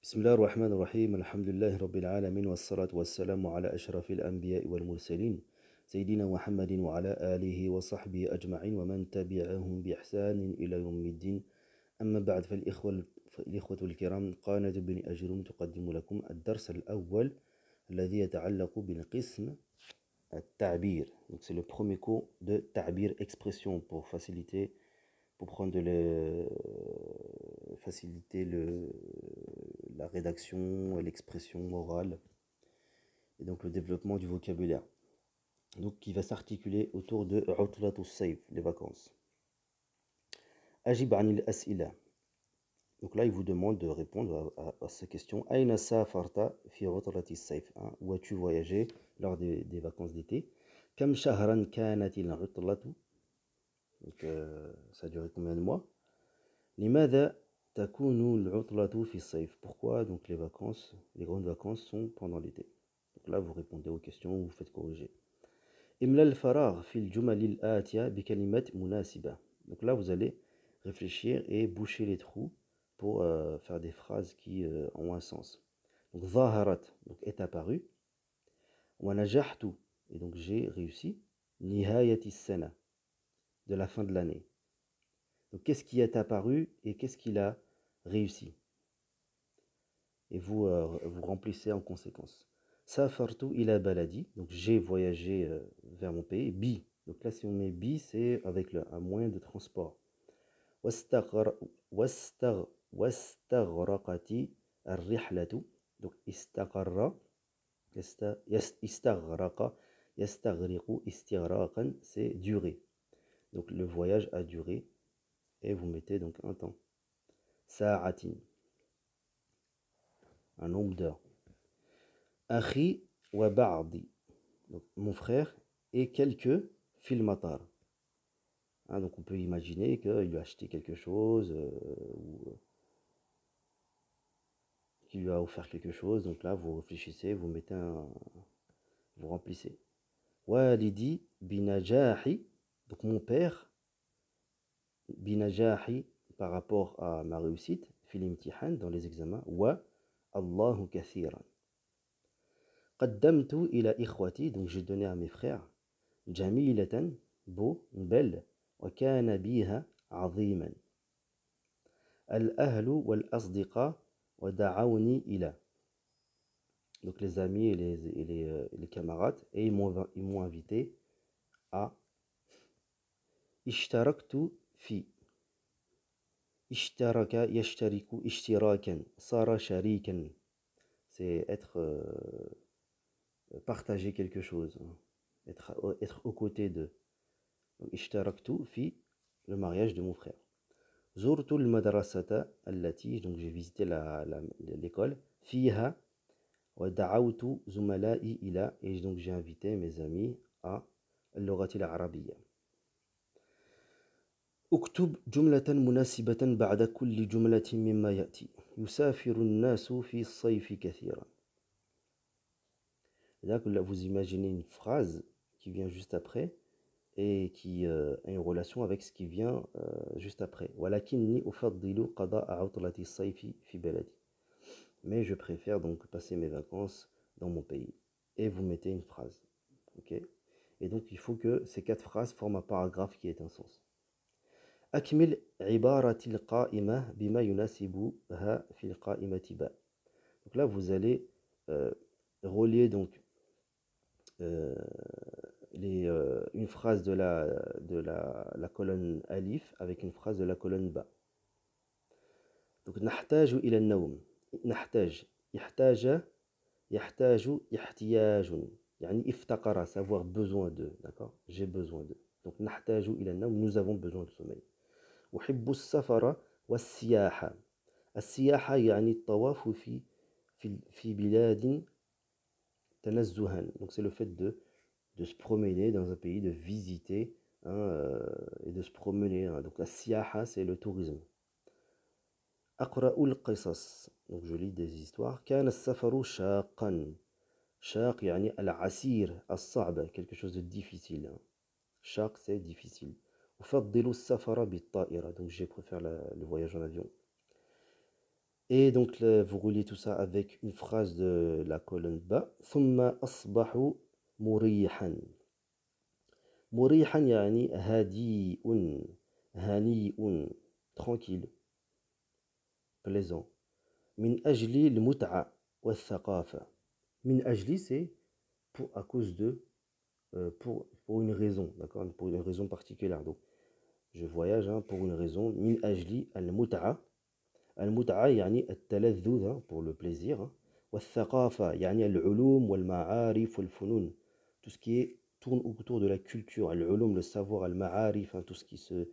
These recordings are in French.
بسم الله الرحمن الرحيم الحمد لله رب العالمين والصلاة والسلام على أشرف الأنبياء والمرسلين سيدنا محمد وعلى آله وصحبه أجمعين ومن تبعهم بإحسان إلى يوم الدين. أما بعد فالإخوة الكرام، قناة بن أجروم تقدم لكم الدرس الأول الذي يتعلق بالقسم التعبير. Donc c'est le premier cours de تعبير, expression, pour faciliter, pour prendre faciliter la rédaction, l'expression orale et donc le développement du vocabulaire. Donc qui va s'articuler autour de عطلة الصيف, les vacances. أجب عن الأسئلة. Donc là, il vous demande de répondre à ces questions. أين سافرت في عطلة الصيف? Où as-tu voyagé lors des vacances d'été? كم شهرا كانت العطلة? Donc ça a duré combien de mois? لماذا تكون العطلة في الصيف? Pourquoi donc les vacances, les grandes vacances sont pendant l'été? Donc là, vous répondez aux questions, vous faites corriger. إملى الفراغ في الجمل الآتية بكلمات مناسبة. Donc là, vous allez réfléchir et boucher les trous pour faire des phrases qui ont un sens. Donc ظهرت, donc est apparu. ونجحت, et donc j'ai réussi. نهاية السنة, de la fin de l'année. Donc qu'est-ce qui est apparu et qu'est-ce qu'il a réussi? Et vous remplissez en conséquence. Safartu ila baladi, donc j'ai voyagé vers mon pays. Bi, donc là si on met bi, c'est avec un moyen de transport. واستغرقت الرحلة, donc استقر, استغرق, يستغرق, استغراقا, c'est duré. Donc le voyage a duré et vous mettez donc un temps. Sa'atin, un nombre d'heures. Akhi wa ba'di, donc mon frère et quelques fil matar. Donc on peut imaginer qu'il lui a acheté quelque chose ou qu'il lui a offert quelque chose. Donc là, vous réfléchissez, vous mettez vous remplissez. Walidi binajahi, donc mon père, binajahi, par rapport à ma réussite, fil imtihan, dans les examens, wa Allahu kathiran. قدمت إلى إخوتي, donc j'ai donné à mes frères, جميلة, beau, belle, وكان بها عظيما. الأهل والأصدقاء ودعوني إلى, donc les amis et les camarades, et ils m'ont invité à. اشتركت في, اشترك يشترك اشتراكا, صار شريكا, c'est être partager quelque chose, être aux côtés de. اشتركت في, le mariage de mon frère. زرت المدرسة التي, donc j'ai visité l'école. فيها ودعوت زملائي إلى, et donc j'ai invité mes amis à اللغة العربية. اكتب جملة مناسبة بعد كل جملة مما يأتي. يسافر الناس في الصيف كثيرا. Donc là, vous imaginez une phrase qui vient juste après et qui a une relation avec ce qui vient juste après. ولكني أفضل قضاء عطلة الصيف في بلدي. Mais je préfère donc passer mes vacances dans mon pays. Et vous mettez une phrase. Ok? Et donc il faut que ces 4 phrases forment un paragraphe qui ait un sens. أكمل عبارة القائمة بما يناسبها في القائمة باء. Donc là vous allez relier donc une phrase de la colonne alif avec une phrase de la colonne ba. Donc نحتاج إلى النوم. نحتاج, يحتاج, يحتاج, احتياج, يعني افتقر, savoir besoin de, d'accord? J'ai besoin de. Donc نحتاج إلى النوم, nous avons besoin de sommeil. أحب السفر والسياحة. السياحة يعني الطواف في بلاد تنزها. Donc c'est le fait de se promener dans un pays, de visiter et de se promener. Donc السياحة, c'est le tourisme. أقرأ القصص, donc je lis des histoires. كان السفر شاقا. شاق يعني العسير, الصعب, quelque chose de difficile. شاق, c'est difficile. أفضل السفر بالطائرة, donc je préfère le voyage en avion. Et donc, vous reliez tout ça avec une phrase de la colonne bas. ثم أصبح مريحا. مريحا يعني هادئ هنيء tranquille, plaisant. من أجل المتعة والثقافة. من أجل c'est pour, à cause de, pour une raison, d'accord? Pour une raison particulière. Donc, je voyage hein, pour une raison. من أجل المتعة. المتعة يعني التلذذ hein, pour le plaisir. Hein. والثقافة يعني العلوم والمعارف والفنون. Tout ce qui est, tourne autour de la culture. العلوم, le savoir. المعارف, hein, tout ce qui se...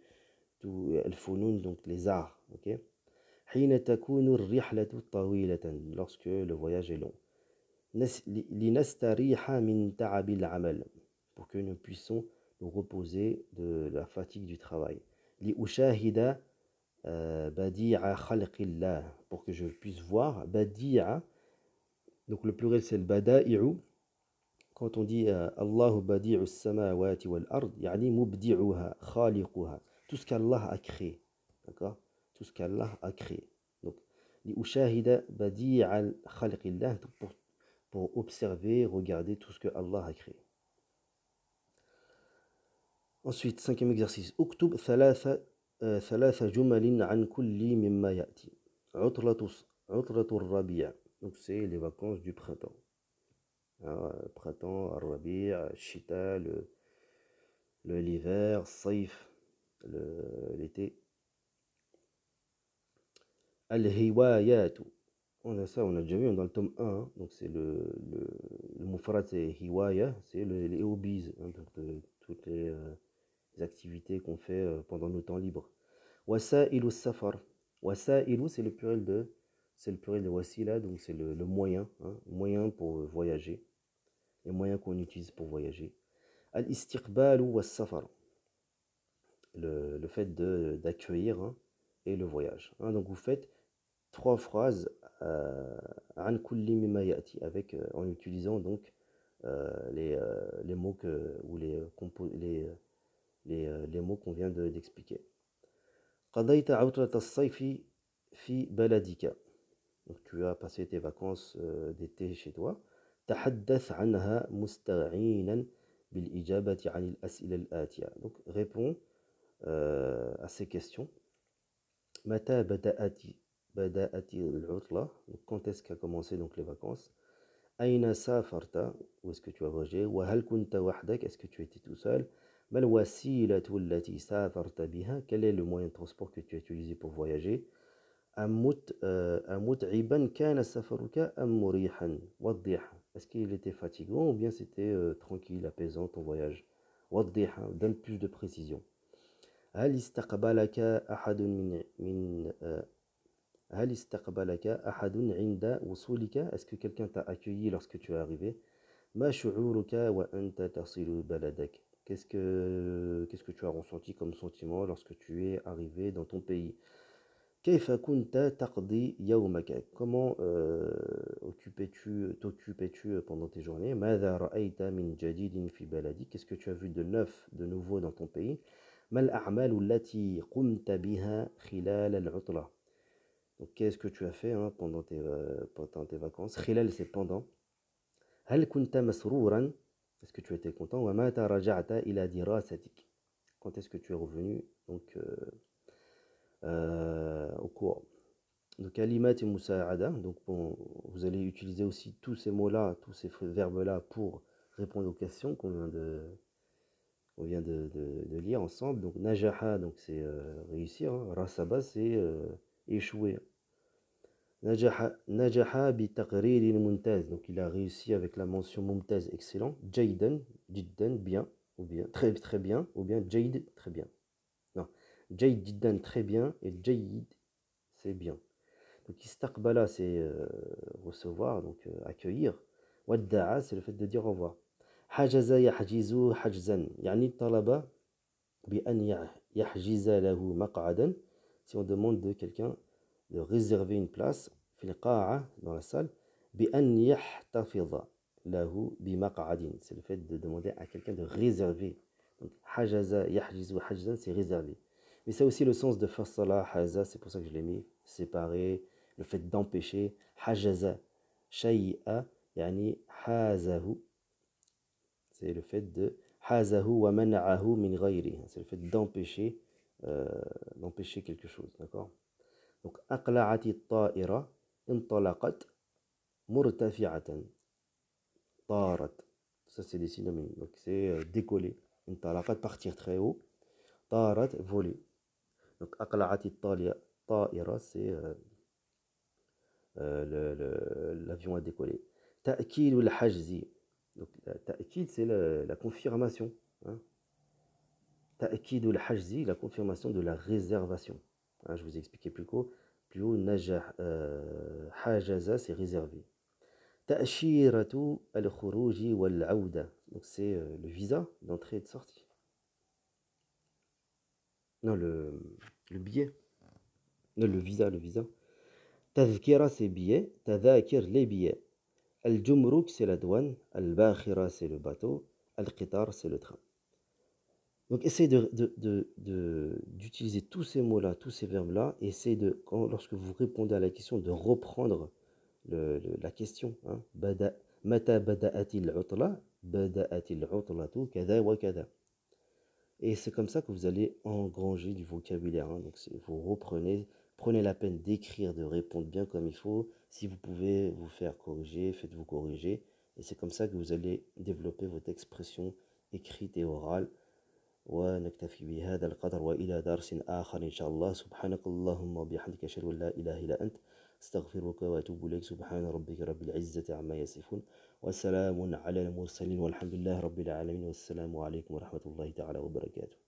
Tout, الفنون, donc les arts. Okay? حين تكون الرحلة طويلة. Lorsque le voyage est long. لنستريح من تعب العمل. Pour que nous puissions nous reposer de la fatigue du travail. لأشاهد بديع خلق الله. Pour que je puisse voir بديع. Donc le pluriel c'est le بدائع. Quand on dit الله بديع السماوات والأرض يعني مبدعها خالقها. Tout ce qu'Allah a créé. D'accord? Tout ce qu'Allah a créé. Donc لأشاهد بديع خلق الله. Pour observer, regarder tout ce que Allah a créé. Ensuite, cinquième exercice. اكتب ثلاث جمل عن كل مما يأتي. عطلة الربيع. Donc c'est les vacances du printemps. Printemps, الربيع, الشتاء, l'hiver, الصيف, l'été. الهوايات. On a ça, on a déjà vu dans le tome 1. Hein, donc c'est le mufrad, c'est hiwaya, c'est les hobbies, hein, donc toutes les activités qu'on fait pendant nos temps libres. Wasa'ilu safar. Wasa'ilu, c'est le pluriel de wasila, donc c'est le moyen, hein, moyen pour voyager, les moyens qu'on utilise pour voyager. Al-istiqbalu was-safar, le fait d'accueillir hein, et le voyage. Hein, donc vous faites 3 phrases an kulli mimma ya'ti avec en utilisant donc les mots ou les mots qu'on vient d'expliquer. قضيت عطلة الصيف في بلدك. Donc tu as passé tes vacances d'été chez toi. تحدث عنها مستعينا بالإجابة عن الأسئلة الآتية. Donc réponds à ces questions. متى بدأت العطلة. Donc quand est-ce qu'a commencé donc les vacances. أين سافرت. Où est-ce que tu as voyagé. وهل كنت وحدك. Est-ce que tu étais tout seul. ما الوسيلة التي سافرت بها. Quel est le moyen de transport que tu as utilisé pour voyager. أمتعبا كان سفرك أم مريحا. وضح. Est-ce qu'il était fatigant ou bien c'était tranquille, apaisant ton voyage. وضح. Donne plus de précision. هل استقبلك أحد هل استقبلك أحد عند وصولك. Est-ce que quelqu'un t'a accueilli lorsque tu es arrivé. ما شعورك وأنت تصل بلدك. Qu'est-ce que tu as ressenti comme sentiment lorsque tu es arrivé dans ton pays. كيف كنت تقضي يومك. Comment t'occupais-tu pendant tes journées. ماذا رأيت من جديد في بلدك. Qu'est-ce que tu as vu de neuf, de nouveau dans ton pays. ما الأعمال التي قمت بها خلال العطلة. Donc qu'est-ce que tu as fait hein, pendant tes vacances. خلال c'est pendant. هل كنت مسرورا. Est-ce que tu étais content. ومتى رجعت إلى دراستك. Quand est-ce que tu es revenu donc au cours. Donc kalimat et musa'ada. Donc bon, vous allez utiliser aussi tous ces mots-là, tous ces verbes-là pour répondre aux questions qu'on vient de lire ensemble. Donc najaha, donc c'est réussir. Hein. Rasaba, c'est échouer. Najaha bi taqrir muntaz. Donc il a réussi avec la mention mumtaz, excellent. Jaydan, jiddan, bien, ou bien très très bien, ou bien jayd, très bien. Non, jayd jiddan, très bien, et jayd, c'est bien. Donc istaqbala, c'est recevoir, donc accueillir. Wadda'a, c'est le fait de dire au revoir. Hajaza yahjizu hajzan. Yani talaba bi an yahjiza lahu maq'adan. Si on demande de quelqu'un de réserver une place, fil qa'a, dans la salle, bi an yahtafidha lahu bi maq'adin. C'est le fait de demander à quelqu'un de réserver. Donc hajaza yahjizu hajzan, c'est réservé. Mais c'est aussi le sens de fassala, haza, c'est pour ça que je l'ai mis séparé, le fait d'empêcher. حجز شيء يعني حازه, c'est le fait de حازه ومنعه من غيره, c'est le fait d'empêcher quelque chose, d'accord. Donc أقلعت الطائرة انطلقت مرتفعة طارت, ça c'est des synonymes, donc c'est décoller. انطلقت, partir très haut. طارت, voler. Donc أقلعت الطائرة, c'est l'avion a décollé. تأكيد الحجز, donc تأكيد c'est la confirmation, hein. تأكيد الحجز, la confirmation de la réservation, hein, je vous ai expliqué plus haut, نجح, حجز c'est réservé. تأشيرة الخروج والعودة, donc c'est le visa d'entrée et de sortie. Non, le billet. Non, le visa. تذكرة c'est billet, تذاكر les billets. الجمرك c'est la douane, الباخرة c'est le bateau, القطار c'est le train. Donc essayez d'utiliser tous ces mots-là, tous ces verbes-là, et essayez lorsque vous répondez à la question, de reprendre la question. Hein. متى بدأت العطلة؟ بدأت العطلة كذا وكذا. Et c'est comme ça que vous allez engranger du vocabulaire. Hein. Donc vous prenez la peine d'écrire, de répondre bien comme il faut. Si vous pouvez vous faire corriger, faites-vous corriger. Et c'est comme ça que vous allez développer votre expression écrite et orale. ونكتفي بهذا القدر وإلى درس آخر إن شاء الله. سبحانك اللهم وبحمدك أشهد أن لا إله إلا أنت استغفرك وأتوب إليك. سبحان ربك رب العزة عما يصفون وسلام على المرسلين والحمد لله رب العالمين والسلام عليكم ورحمة الله تعالى وبركاته.